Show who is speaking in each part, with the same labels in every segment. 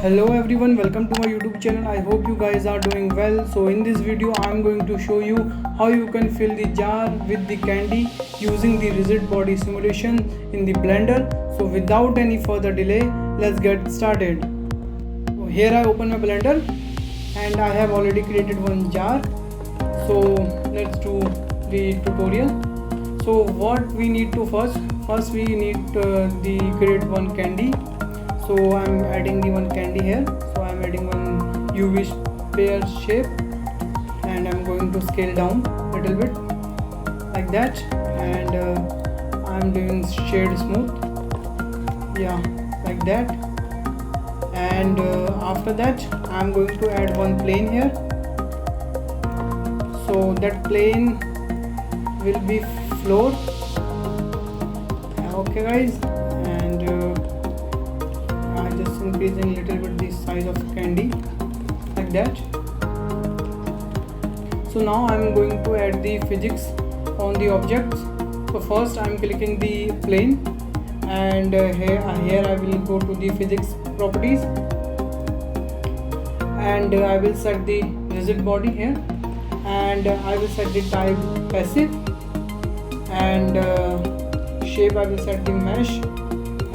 Speaker 1: Hello everyone, welcome to my YouTube channel. I hope you guys are doing well. So in this video I am going to show you how you can fill the jar with the candy using the rigid body simulation in the blender. So without any further delay, let's get started. So here I open my blender and I have already created one jar. So let's do the tutorial. So what we need to first we need the create one candy. So I'm adding the one candy here. So I'm adding one UV sphere shape and I'm going to scale down a little bit like that, and I'm doing shade smooth, yeah, like that. And after that I'm going to add one plane here. So that plane will be floor, okay guys. And just increasing a little bit the size of candy like that. So now I'm going to add the physics on the objects. So first I'm clicking the plane, and here I will go to the physics properties, and I will set the rigid body here, and I will set the type passive, and shape I will set the mesh,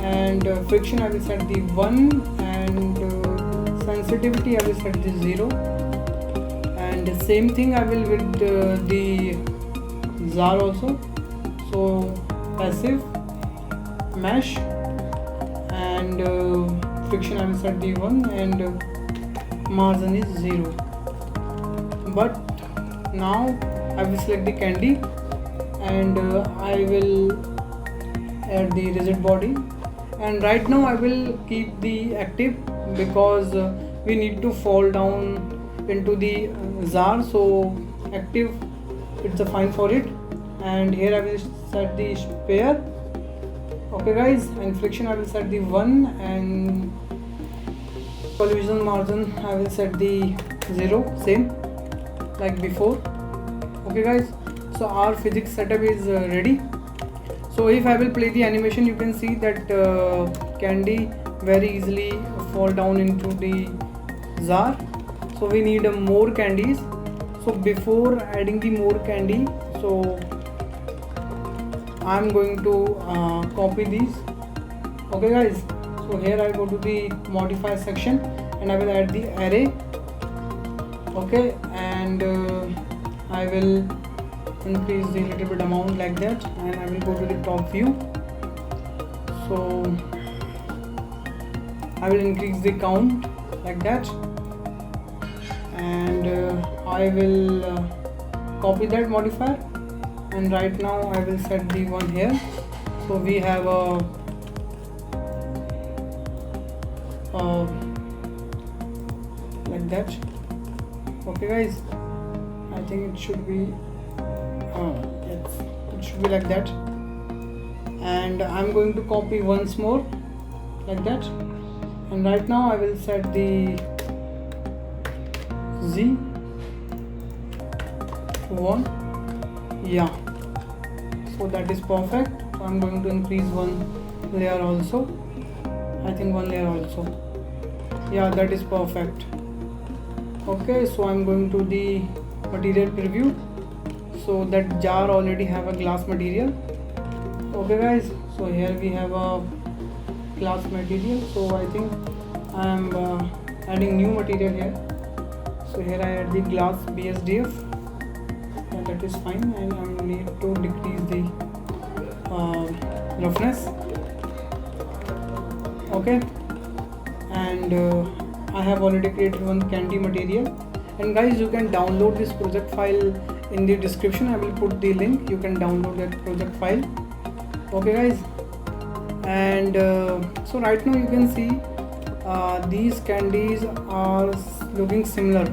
Speaker 1: and friction I will set the 1, and sensitivity I will set the 0, and the same thing I will with the jar also. So passive, mesh, and friction I will set the 1, and margin is 0. But now I will select the candy, and I will add the rigid body. And right now I will keep the active because we need to fall down into the jar, so active it's a fine for it. And here I will set the sphere, okay guys, and friction I will set the 1, and collision margin I will set the 0, same like before, okay guys. So our physics setup is ready. So if I will play the animation, you can see that candy very easily fall down into the jar. So we need more candies. So before adding the more candy, so I'm going to copy these, okay guys. So here I go to the modify section and I will add the array, okay, and I will increase the little bit amount like that, and I will go to the top view. So I will increase the count like that, and I will copy that modifier, and right now I will set the one here. So we have a like that, okay guys. I think it should be yes, it should be like that. And I'm going to copy once more like that, and right now I will set the Z 1, yeah. So that is perfect. So I'm going to increase one layer also, I think one layer also, yeah, that is perfect. Okay, so I'm going to the material preview. So that jar already have a glass material, okay guys. So here we have a glass material. So I think I am adding new material here. So here I add the glass BSDF, and that is fine, and I need to decrease the roughness, okay. And I have already created one candy material, and guys, you can download this project file in the description. I will put the link. You can download that project file, okay guys. And so right now you can see these candies are looking similar.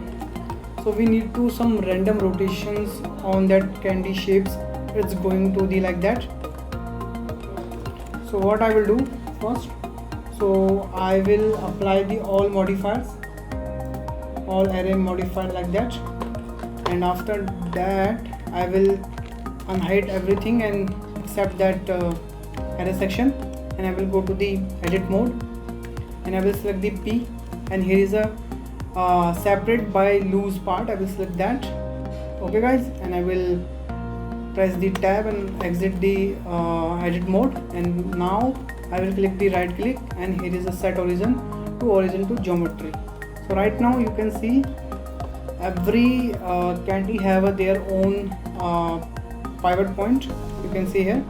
Speaker 1: So we need to some random rotations on that candy shapes. It's going to be like that. So what I will do first, so I will apply the all modifiers, all array modifier like that, and after that I will unhide everything and except that array section, and I will go to the edit mode, and I will select the P and here is a separate by loose part. I will select that. Okay guys, and I will press the tab and exit the edit mode, and now I will click the right click, and here is a set origin to geometry. So right now you can see every candy have their own pivot point, you can see here.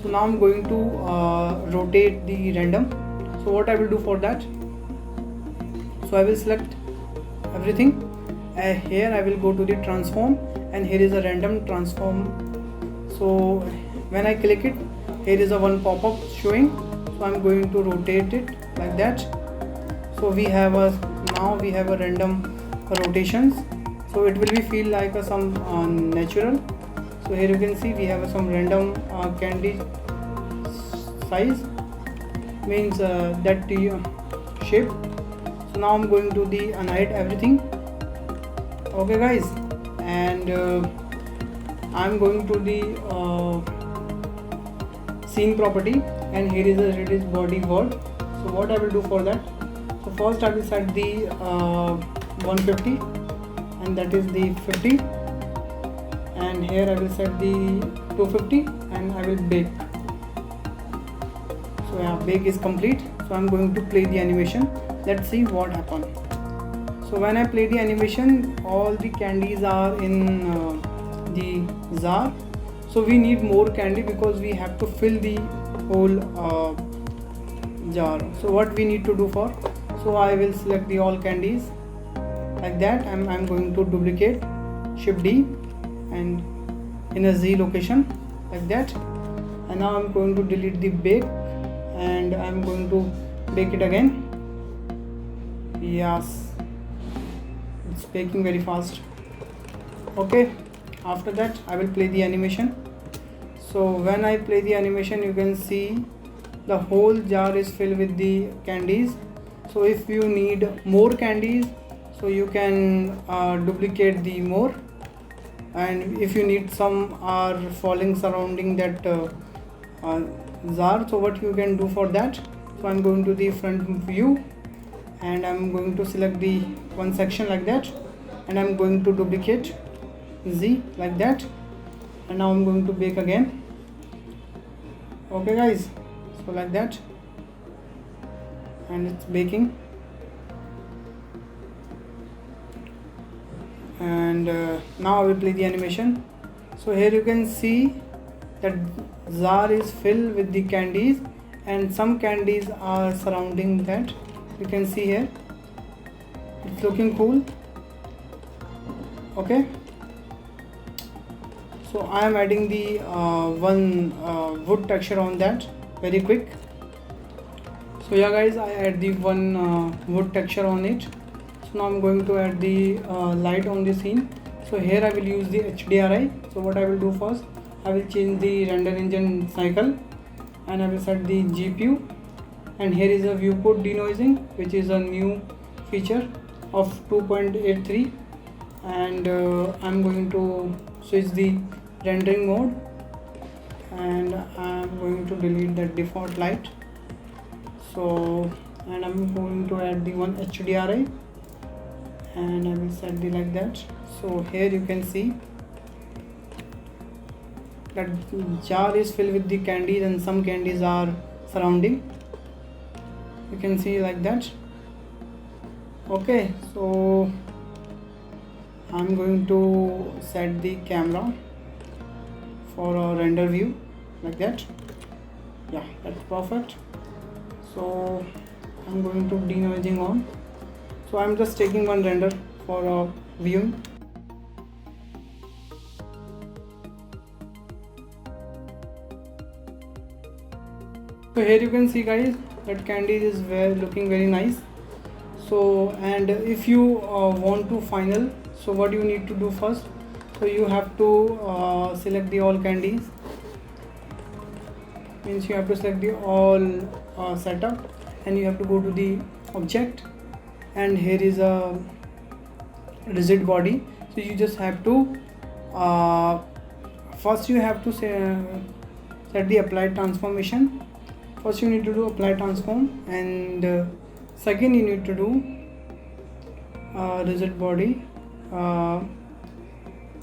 Speaker 1: So now I'm going to rotate the random. So what I will do for that, so I will select everything. Here I will go to the transform, and here is a random transform. So when I click it, here is a one pop-up showing, so I'm going to rotate it like that. So we have a random rotations, so it will be feel like some natural. So here you can see we have some random candy size, means that shape. So now I'm going to the unhide everything. Okay guys, and I'm going to the scene property, and here is a release body world. So what I will do for that, so first I will set the 150, and that is the 50, and here I will set the 250, and I will bake. So yeah, bake is complete. So I'm going to play the animation. Let's see what happened. So when I play the animation, all the candies are in the jar. So we need more candy because we have to fill the whole jar. So what we need to do for, so I will select the all candies like that. I'm going to duplicate, shift D, and in a Z location like that. And now I'm going to delete the bake, and I'm going to bake it again. Yes, it's baking very fast. Okay, after that I will play the animation. So when I play the animation, you can see the whole jar is filled with the candies. So if you need more candies, so you can duplicate the more, and if you need some are falling surrounding that jar, so what you can do for that, so I'm going to the front view, and I'm going to select the one section like that, and I'm going to duplicate Z like that, and now I'm going to bake again. Okay guys, so like that, and it's baking. And now I will play the animation. So here you can see that jar is filled with the candies, and some candies are surrounding that. You can see here, it's looking cool. Okay, so I am adding the one wood texture on that very quick. So yeah guys, I add the one wood texture on it. So now I'm going to add the light on the scene. So here I will use the HDRI. So what I will do first, I will change the render engine cycle, and I will set the GPU, and here is a viewport denoising, which is a new feature of 2.83, and I'm going to switch the rendering mode, and I'm going to delete the default light. So, and I'm going to add the one HDRI, and I will set the like that. So here you can see that jar is filled with the candies, and some candies are surrounding. You can see like that. Okay, so I'm going to set the camera for a render view like that. Yeah, that's perfect. So I'm going to denoising on. So I'm just taking one render for a viewing. So here you can see guys that candy is looking very nice. So, and if you want to final, so what you need to do first, so you have to select the all candies, means you have to select the all setup, and you have to go to the object, and here is a rigid body. So you just have to first you have to set the applied transformation. First you need to do apply transform, and second you need to do rigid body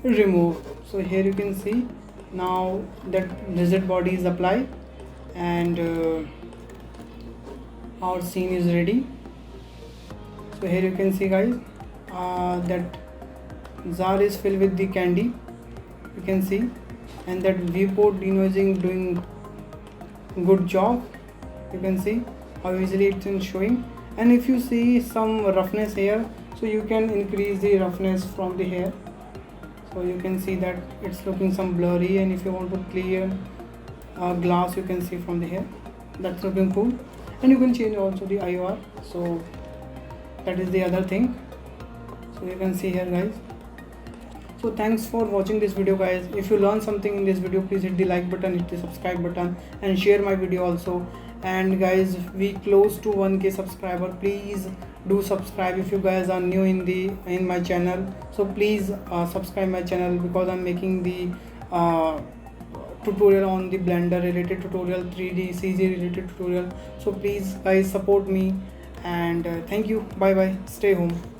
Speaker 1: removed. So here you can see now that rigid body is applied, and our scene is ready. So here you can see guys that jar is filled with the candy, you can see, and that viewport denoising doing good job. You can see how easily it's in showing. And if you see some roughness here, so you can increase the roughness from the hair. So you can see that it's looking some blurry, and if you want to clear glass, you can see from the hair that's looking cool. And you can change also the IOR, so that is the other thing. So you can see here guys. So thanks for watching this video guys. If you learned something in this video, please hit the like button, hit the subscribe button, and share my video also. And guys, we close to 1k subscriber. Please do subscribe if you guys are new in my channel. So please subscribe my channel, because I'm making the tutorial on the Blender related tutorial, 3D CG related tutorial. So please guys support me, and thank you. Bye bye, stay home.